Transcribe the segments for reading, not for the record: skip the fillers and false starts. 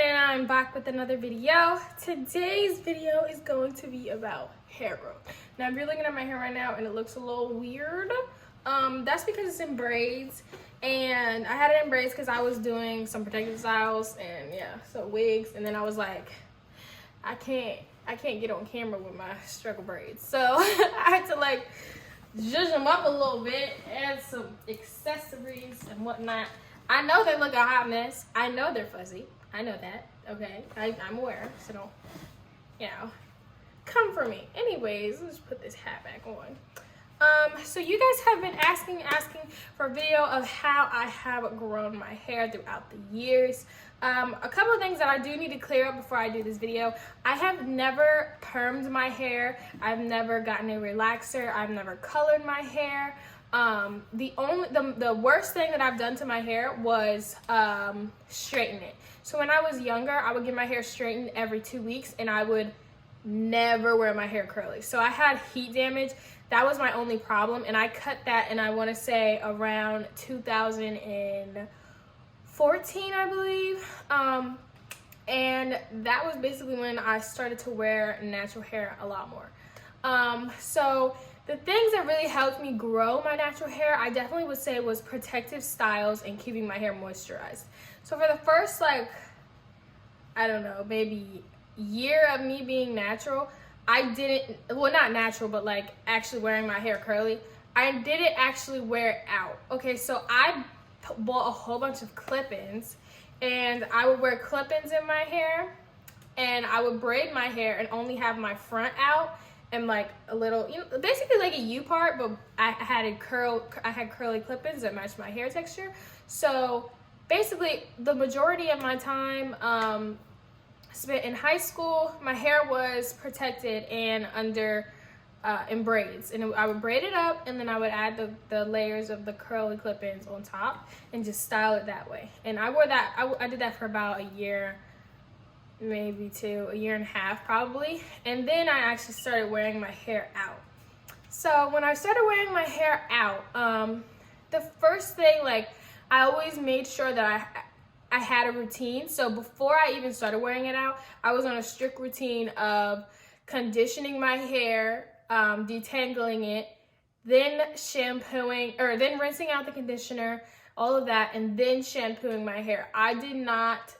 and I'm back with another video. Today's video is going to be about hair growth. Now, if you're looking at my hair right now and it looks a little weird, that's because it's in braids, and I had it in braids because I was doing some protective styles and yeah, so wigs, and then I was like, I can't get on camera with my struggle braids, so I had to like zhuzh them up a little bit, add some accessories and whatnot. I know they look a hot mess. I know they're fuzzy. I know that. Okay, I'm aware. So don't, come for me. Anyways, let's put this hat back on. So you guys have been asking for a video of how I have grown my hair throughout the years. A couple of things that I do need to clear up before I do this video. I have never permed my hair. I've never gotten a relaxer. I've never colored my hair. The worst thing that I've done to my hair was straighten it. So when I was younger, I would get my hair straightened every 2 weeks, and I would never wear my hair curly. So I had heat damage. That was my only problem, and I cut that, and I want to say around 2014, I believe. And that was basically when I started to wear natural hair a lot more. So the things that really helped me grow my natural hair, I definitely would say, was protective styles and keeping my hair moisturized. So for the first, I don't know, maybe year of me being natural, I didn't, well, not natural, but actually wearing my hair curly, I didn't actually wear it out. Okay, so I bought a whole bunch of clip-ins, and I would wear clip-ins in my hair, and I would braid my hair and only have my front out and a little, basically like a U part, but I had curly clip-ins that matched my hair texture. So basically the majority of my time spent in high school, my hair was protected and under in braids, and I would braid it up, and then I would add the layers of the curly clip-ins on top and just style it that way. And I wore that, I did that for about a year, maybe a year and a half probably, and then I actually started wearing my hair out. So when I started wearing my hair out, the first thing, I always made sure that I had a routine. So before I even started wearing it out, I was on a strict routine of conditioning my hair, detangling it, then shampooing, or then rinsing out the conditioner, all of that, and then shampooing my hair. I did not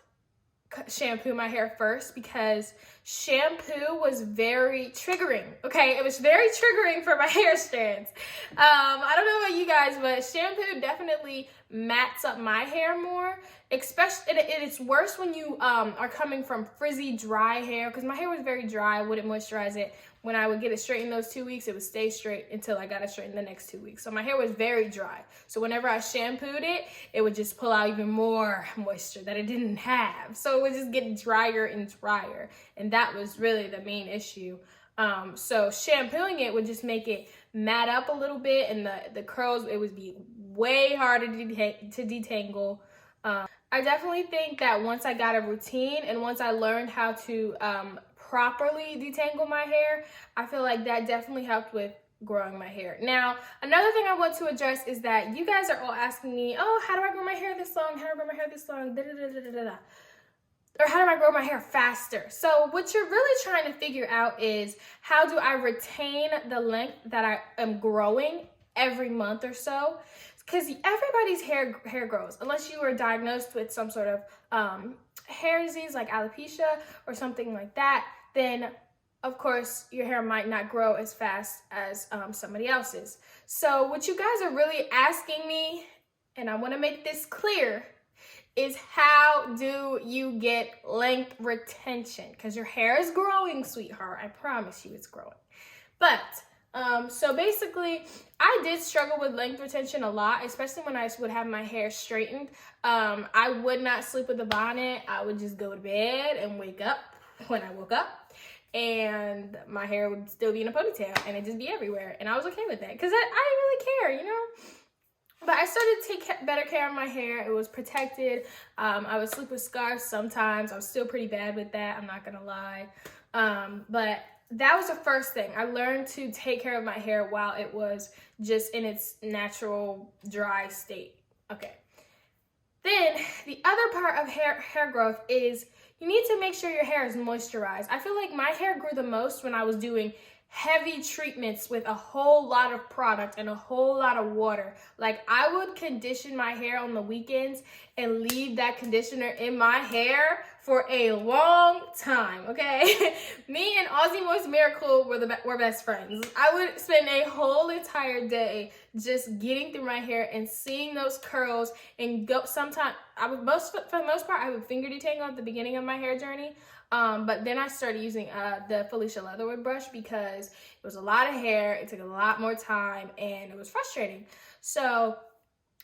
shampoo my hair first because shampoo was very triggering. Okay, it was very triggering for my hair strands. I don't know about you guys, but shampoo definitely mats up my hair more. Especially, it's worse when you are coming from frizzy, dry hair, because my hair was very dry. I wouldn't moisturize it. When I would get it straightened those 2 weeks, it would stay straight until I got it straightened the next 2 weeks. So my hair was very dry. So whenever I shampooed it, it would just pull out even more moisture that it didn't have. So it would just get drier and drier. And that was really the main issue. So shampooing it would just make it mat up a little bit, and the curls, it would be way harder to detangle. I definitely think that once I got a routine and once I learned how to properly detangle my hair, I feel like that definitely helped with growing my hair. Now, another thing I want to address is that you guys are all asking me, oh, how do I grow my hair this long? How do I grow my hair this long? Or how do I grow my hair faster? So what you're really trying to figure out is, how do I retain the length that I am growing every month or so? Because everybody's hair grows, unless you were diagnosed with some sort of hair disease like alopecia or something like that. Then of course your hair might not grow as fast as somebody else's. So what you guys are really asking me, and I want to make this clear, is how do you get length retention? Because your hair is growing, sweetheart. I promise you it's growing. But so basically, I did struggle with length retention a lot, especially when I would have my hair straightened. I would not sleep with a bonnet. I would just go to bed and wake up when I woke up, and my hair would still be in a ponytail, and it'd just be everywhere. And I was okay with that because I didn't really care, But I started to take better care of my hair. It was protected. I would sleep with scarves sometimes. I was still pretty bad with that, I'm not gonna lie. But that was the first thing. I learned to take care of my hair while it was just in its natural dry state. Okay. Then the other part of hair growth is you need to make sure your hair is moisturized. I feel like my hair grew the most when I was doing heavy treatments with a whole lot of product and a whole lot of water. Like, I would condition my hair on the weekends and leave that conditioner in my hair for a long time, okay? Me and Aussie Moist Miracle were best friends. I would spend a whole entire day just getting through my hair and seeing those curls and go. Sometimes for the most part, I would finger detangle at the beginning of my hair journey. But then I started using the Felicia Leatherwood brush because it was a lot of hair, it took a lot more time, and it was frustrating. So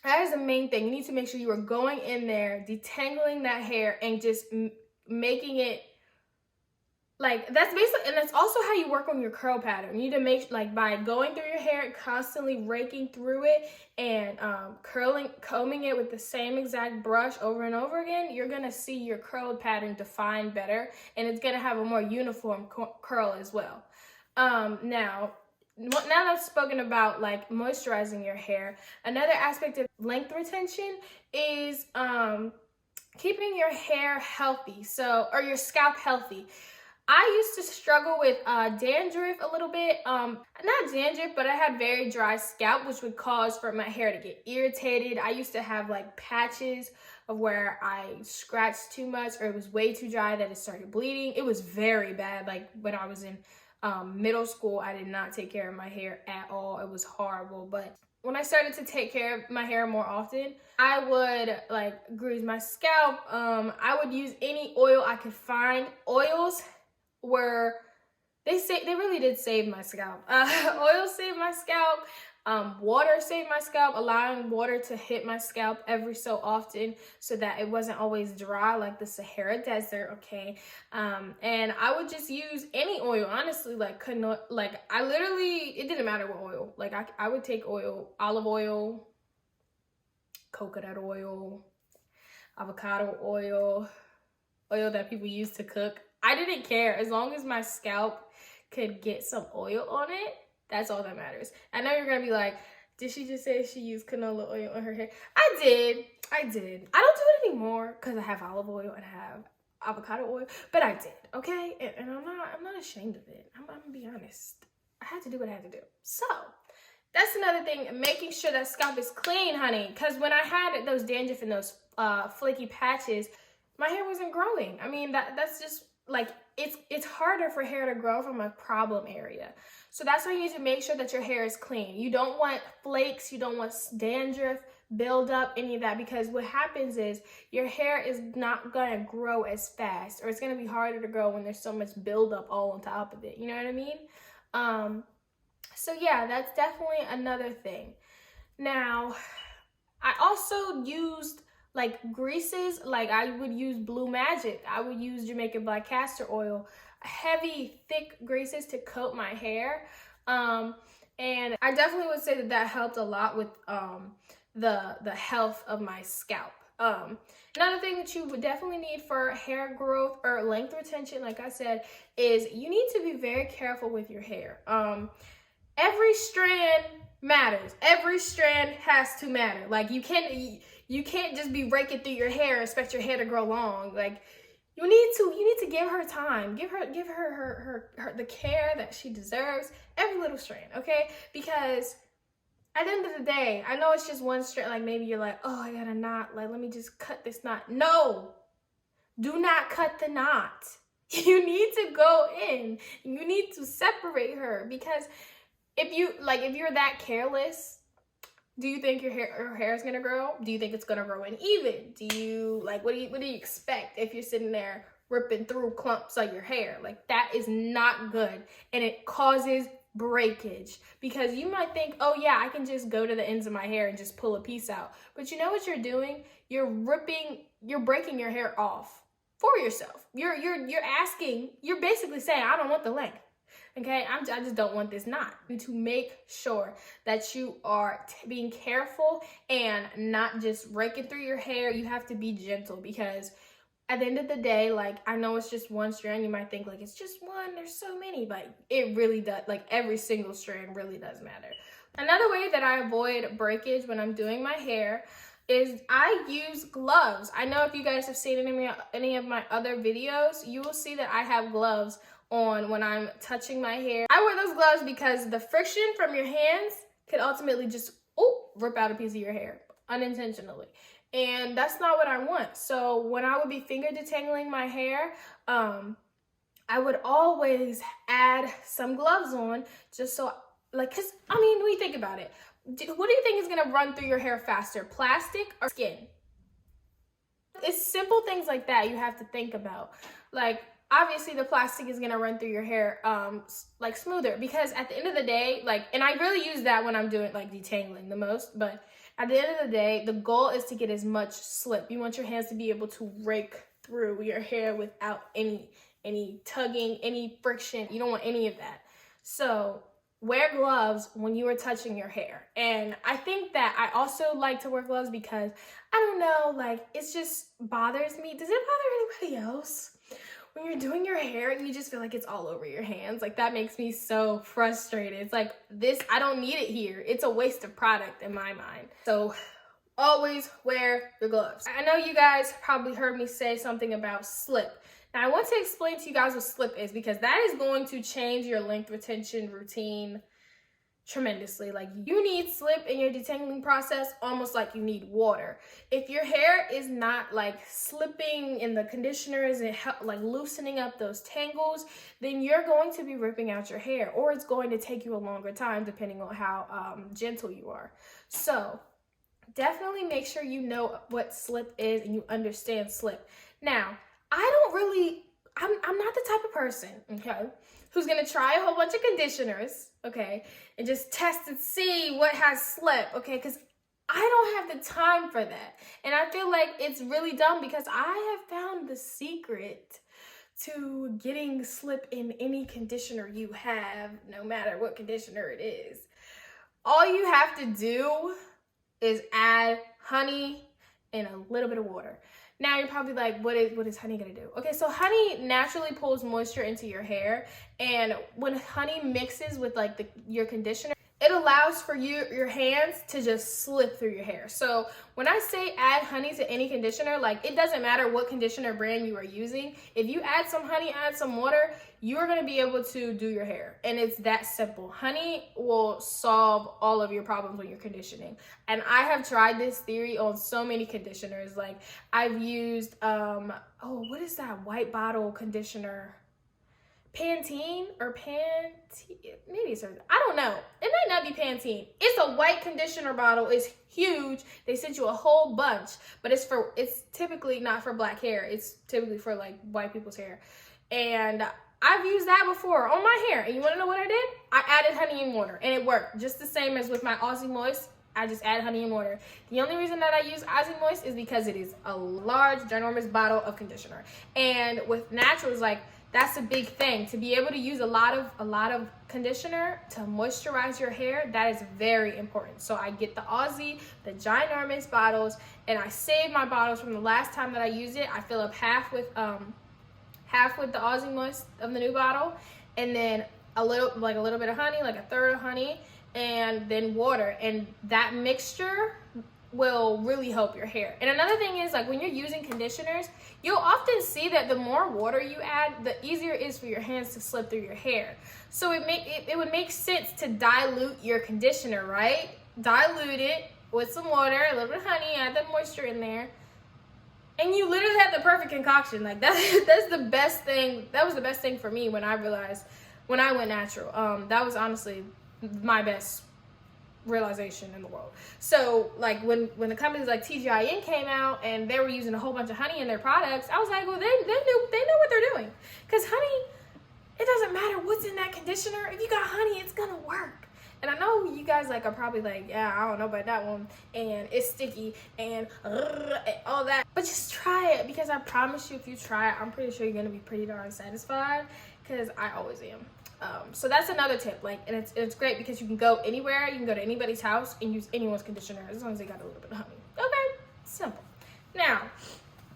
that is the main thing. You need to make sure you are going in there, detangling that hair, and just making it, like, that's basically, and that's also how you work on your curl pattern. You need to make, like, by going through your hair, constantly raking through it, and combing it with the same exact brush over and over again, you're gonna see your curl pattern defined better, and it's gonna have a more uniform curl as well. Now that I've spoken about, like, moisturizing your hair, another aspect of length retention is keeping your hair healthy, or your scalp healthy. I used to struggle with dandruff a little bit. Not dandruff, but I had very dry scalp, which would cause for my hair to get irritated. I used to have, like, patches of where I scratched too much, or it was way too dry that it started bleeding. It was very bad. Like, when I was in middle school, I did not take care of my hair at all. It was horrible. But when I started to take care of my hair more often, I would, like, grease my scalp. I would use any oil I could find. Oils were, they really did save my scalp. Oil saved my scalp. Water saved my scalp, allowing water to hit my scalp every so often so that it wasn't always dry like the Sahara Desert, okay? And I would just use any oil, honestly, like, I literally, it didn't matter what oil. Like, I would take oil, olive oil, coconut oil, avocado oil that people use to cook. I didn't care. As long as my scalp could get some oil on it, that's all that matters. I know you're gonna be like, did she just say she used canola oil on her hair? I did. I don't do it anymore because I have olive oil and I have avocado oil, but I did, okay? And I'm not ashamed of it. I'm gonna be honest. I had to do what I had to do. So that's another thing, making sure that scalp is clean, honey. Because when I had those dandruff and those flaky patches, my hair wasn't growing. I mean, that's just, like, it's harder for hair to grow from a problem area. So that's why you need to make sure that your hair is clean. You don't want flakes, you don't want dandruff, build up, any of that, because what happens is your hair is not gonna grow as fast, or it's gonna be harder to grow when there's so much buildup all on top of it. You know what I mean? So yeah, that's definitely another thing. Now, I also used, like, greases. Like, I would use Blue Magic. I would use Jamaican Black Castor Oil, heavy, thick greases to coat my hair. And I definitely would say that helped a lot with the health of my scalp. Another thing that you would definitely need for hair growth or length retention, like I said, is you need to be very careful with your hair. Every strand matters. Every strand has to matter. Like, you can't just be raking through your hair and expect your hair to grow long. Like, you need to give her time. Give her the care that she deserves. Every little strand, okay? Because at the end of the day, I know it's just one strand. Like, maybe you're like, oh, I got a knot. Like, let me just cut this knot. No, do not cut the knot. You need to go in. You need to separate her, because if you're that careless, do you think your hair is gonna grow? Do you think it's gonna grow uneven? Do you, like, what do you expect if you're sitting there ripping through clumps of your hair? Like, that is not good, and it causes breakage, because you might think, oh yeah, I can just go to the ends of my hair and just pull a piece out. But you know what you're doing? You're breaking your hair off for yourself. You're basically saying, I don't want the length. Okay, I just don't want this knot. To make sure that you are being careful and not just raking through your hair, you have to be gentle, because at the end of the day, like, I know it's just one strand. You might think, like, it's just one, there's so many, but it really does. Like, every single strand really does matter. Another way that I avoid breakage when I'm doing my hair, is I use gloves. I know if you guys have seen any of my other videos, you will see that I have gloves on when I'm touching my hair. I wear those gloves because the friction from your hands could ultimately just rip out a piece of your hair unintentionally. And that's not what I want. So when I would be finger detangling my hair, I would always add some gloves on just so, like, cause I mean, when you think about it, what do you think is gonna run through your hair faster, plastic or skin? It's simple things like that you have to think about. Like, obviously the plastic is gonna run through your hair like smoother, because at the end of the day, like, and I really use that when I'm doing like detangling the most, but at the end of the day, the goal is to get as much slip. You want your hands to be able to rake through your hair without any tugging, any friction. You don't want any of that. So wear gloves when you are touching your hair. And I think that I also like to wear gloves because, I don't know, like, it just bothers me. Does it bother anybody else? When you're doing your hair and you just feel like it's all over your hands, like, that makes me so frustrated. It's like, this, I don't need it here. It's a waste of product in my mind. So always wear the gloves. I know you guys probably heard me say something about slip. Now I want to explain to you guys what slip is, because that is going to change your length retention routine tremendously. Like, you need slip in your detangling process almost like you need water. If your hair is not like slipping and the conditioner isn't like loosening up those tangles, then you're going to be ripping out your hair, or it's going to take you a longer time depending on how gentle you are. So definitely make sure you know what slip is and you understand slip. Now, I'm not the type of person, okay, who's gonna try a whole bunch of conditioners, okay, and just test and see what has slip, okay, because I don't have the time for that. And I feel like it's really dumb, because I have found the secret to getting slip in any conditioner you have, no matter what conditioner it is. All you have to do is add honey and a little bit of water. Now you're probably like, what is honey gonna do? Okay, so honey naturally pulls moisture into your hair, and when honey mixes with like your conditioner, it allows for your hands to just slip through your hair. So when I say add honey to any conditioner, like, it doesn't matter what conditioner brand you are using. If you add some honey, add some water, you're gonna be able to do your hair. And it's that simple. Honey will solve all of your problems when you're conditioning. And I have tried this theory on so many conditioners. Like, I've used, what is that white bottle conditioner? Pantene or maybe it's, I don't know. It might not be Pantene. It's a white conditioner bottle. It's huge. They sent you a whole bunch, but it's typically not for black hair. It's typically for like white people's hair. And I've used that before on my hair. And you want to know what I did? I added honey and water, and it worked just the same as with my Aussie Moist. I just add honey and water. The only reason that I use Aussie Moist is because it is a large, ginormous bottle of conditioner. And with naturals, like, that's a big thing. To be able to use a lot of conditioner to moisturize your hair, that is very important. So I get the Aussie, the ginormous bottles, and I save my bottles from the last time that I used it. I fill up half with the Aussie Moist of the new bottle, and then a little bit of honey, like a third of honey, and then water. And that mixture will really help your hair. And another thing is, like, when you're using conditioners, you'll often see that the more water you add, the easier it is for your hands to slip through your hair. So it would make sense to dilute your conditioner, right? Dilute it with some water, a little bit of honey, add the moisture in there, and you literally have the perfect concoction. Like, that's the best thing. That was the best thing for me when I realized, when I went natural. That was honestly my best realization in the world. So like, when the companies like TGIN came out and they were using a whole bunch of honey in their products, I was like, well, they know what they're doing. Because honey, it doesn't matter what's in that conditioner. If you got honey, it's gonna work. And I know you guys like are probably like, yeah, I don't know about that one, and it's sticky and all that, but just try it, because I promise you, if you try it, I'm pretty sure you're gonna be pretty darn satisfied, because I always am. So that's another tip, like, and it's great because you can go anywhere, you can go to anybody's house and use anyone's conditioner as long as they got a little bit of honey. Okay, simple. Now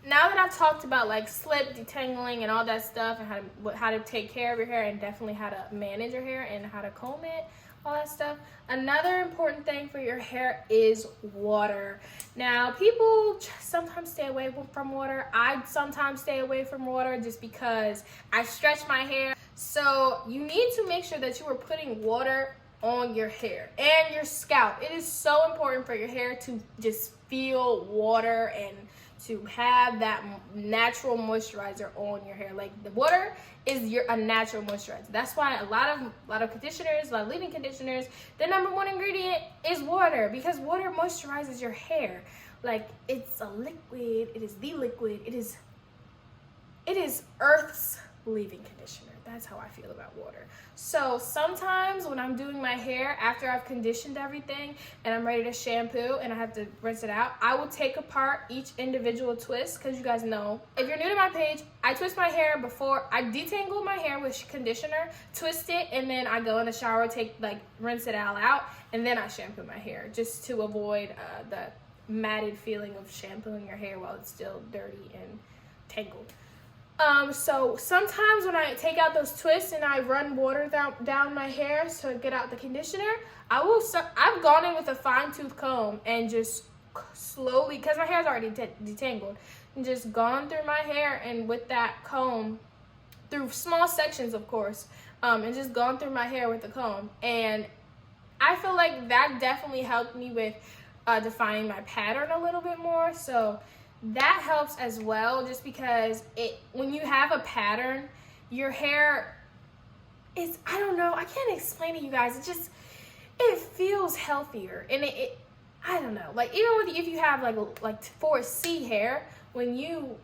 that I've talked about like slip, detangling, and all that stuff, and how to take care of your hair, and definitely how to manage your hair and how to comb it, all that stuff. Another important thing for your hair is water. Now, people sometimes stay away from water. I sometimes stay away from water just because I stretch my hair. So you need to make sure that you are putting water on your hair and your scalp. It is so important for your hair to just feel water and to have that natural moisturizer on your hair. Like, the water is a natural moisturizer. That's why a lot of conditioners, a lot of leave-in conditioners, the number one ingredient is water, because water moisturizes your hair. Like, it's a liquid. It is the liquid. It is Earth's leave-in conditioner. That's how I feel about water. So sometimes when I'm doing my hair after I've conditioned everything and I'm ready to shampoo and I have to rinse it out, I will take apart each individual twist, because you guys know, if you're new to my page, I twist my hair before I detangle my hair with conditioner, twist it, and then I go in the shower, rinse it all out, and then I shampoo my hair, just to avoid the matted feeling of shampooing your hair while it's still dirty and tangled. So sometimes when I take out those twists and I run water down my hair to get out the conditioner, I've gone in with a fine tooth comb and just slowly, because my hair's already detangled, and just gone through my hair and with that comb, through small sections of course, and just gone through my hair with the comb. And I feel like that definitely helped me with defining my pattern a little bit more. So that helps as well, just because when you have a pattern, your hair is, I don't know, I can't explain to you guys, it feels healthier. And I don't know, like, even if you have like 4C hair, when you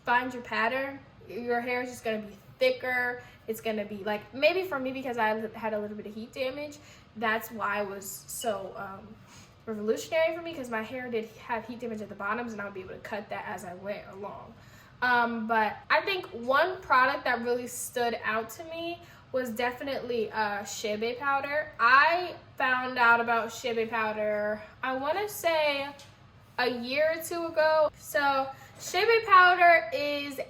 find your pattern, your hair is just gonna be thicker. It's gonna be like, maybe for me, because I had a little bit of heat damage, that's why it was so revolutionary for me, because my hair did have heat damage at the bottoms, and I would be able to cut that as I went along. But I think one product that really stood out to me was definitely shea powder. I found out about shea powder, I want to say a year or two ago. So shea powder is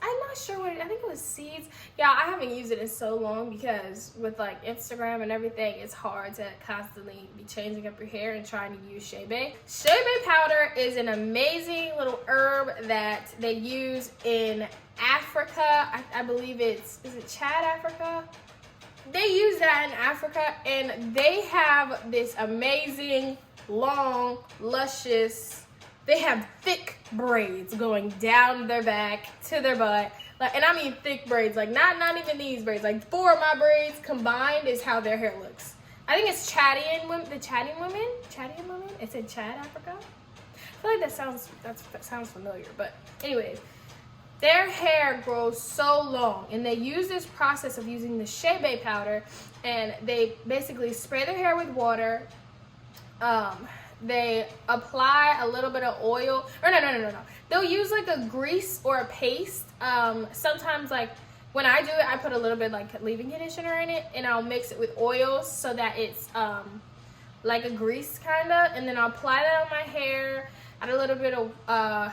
I'm not sure what I think it was seeds. Yeah, I haven't used it in so long, because with like Instagram and everything, it's hard to constantly be changing up your hair and trying to use shea. Shea powder is an amazing little herb that they use in Africa. I believe is it Chad, Africa? They use that in Africa, and they have this amazing, long, luscious, they have thick braids going down their back to their butt. Like, and I mean thick braids, like not even these braids. Like 4 of my braids combined is how their hair looks. I think it's Chadian women. It's in Chad, Africa. I feel like that sounds familiar. But anyways, their hair grows so long, and they use this process of using the shea powder, and they basically spray their hair with water. They apply a little bit of oil, or no. They'll use like a grease or a paste. Sometimes, like when I do it, I put a little bit like leave-in conditioner in it, and I'll mix it with oils so that it's like a grease kind of, and then I'll apply that on my hair, add a little bit of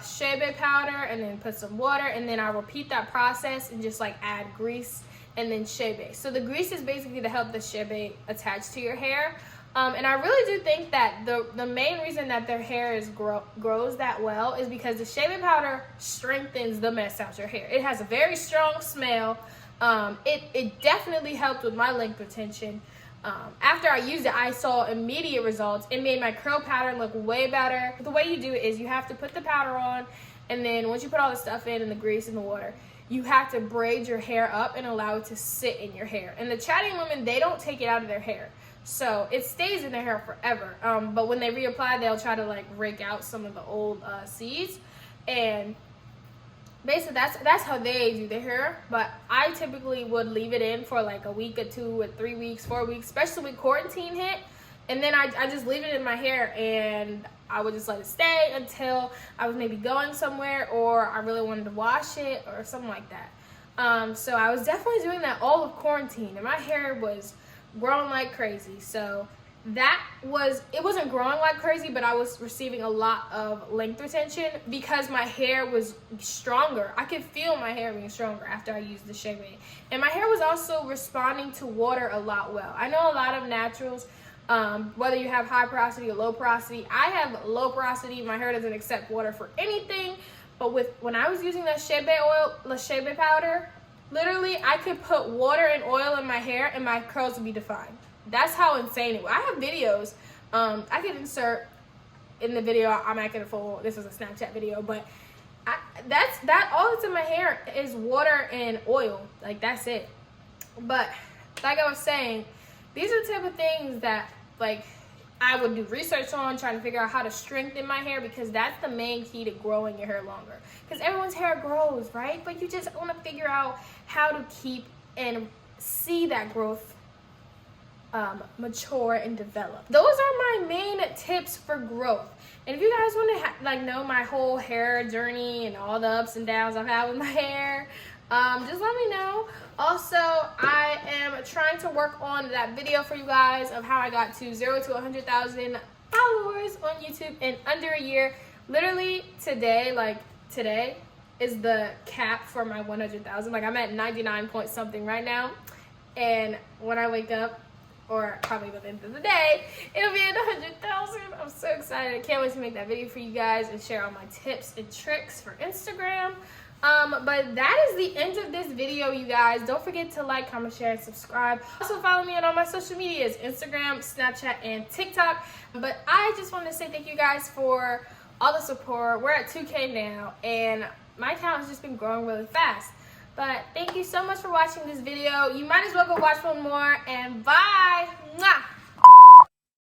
shea powder, and then put some water, and then I'll repeat that process and just like add grease and then shea. So the grease is basically to help the shea attach to your hair. And I really do think that the main reason that their hair grows that well is because the shea powder strengthens the mess out your hair. It has a very strong smell. It definitely helped with my length retention. After I used it, I saw immediate results. It made my curl pattern look way better. The way you do it is you have to put the powder on, and then once you put all the stuff in and the grease and the water, you have to braid your hair up and allow it to sit in your hair. And the Chatting women, they don't take it out of their hair. So it stays in their hair forever. But when they reapply, they'll try to like rake out some of the old seeds. And basically that's how they do their hair. But I typically would leave it in for like a week or 2 or 3 weeks, 4 weeks, especially when quarantine hit. And then I just leave it in my hair, and I would just let it stay until I was maybe going somewhere, or I really wanted to wash it or something like that. So I was definitely doing that all of quarantine, and my hair was growing like crazy. So it wasn't growing like crazy, but I was receiving a lot of length retention because my hair was stronger. I could feel my hair being stronger after I used the Shea Butter. And my hair was also responding to water a lot well. I know a lot of naturals, whether you have high porosity or low porosity. I have low porosity. My hair doesn't accept water for anything. But when I was using the Shea Butter powder, literally I could put water and oil in my hair and my curls would be defined. That's how insane it was. I have videos. I could insert in the video. I'm not gonna full. This was a Snapchat video, but that all that's in my hair is water and oil. Like, that's it. But like I was saying, these are the type of things that like I would do research on, trying to figure out how to strengthen my hair, because that's the main key to growing your hair longer. Because everyone's hair grows, right? But you just want to figure out how to keep and see that growth mature and develop. Those are my main tips for growth. And if you guys want to know my whole hair journey and all the ups and downs I've had with my hair, just let me know. Also, I am trying to work on that video for you guys of how I got to 0 to 100,000 followers on YouTube in under a year. Literally today is the cap for my 100,000. Like, I'm at 99 point something right now, and when I wake up, or probably by the end of the day, it'll be at 100,000. I'm so excited. I can't wait to make that video for you guys and share all my tips and tricks for Instagram. But that is the end of this video, you guys. Don't forget to like, comment, share, and subscribe. Also follow me on all my social medias, Instagram, Snapchat, and TikTok. But I just want to say thank you guys for all the support. We're at 2K now, and my account has just been growing really fast. But thank you so much for watching this video. You might as well go watch one more, and bye! Mwah!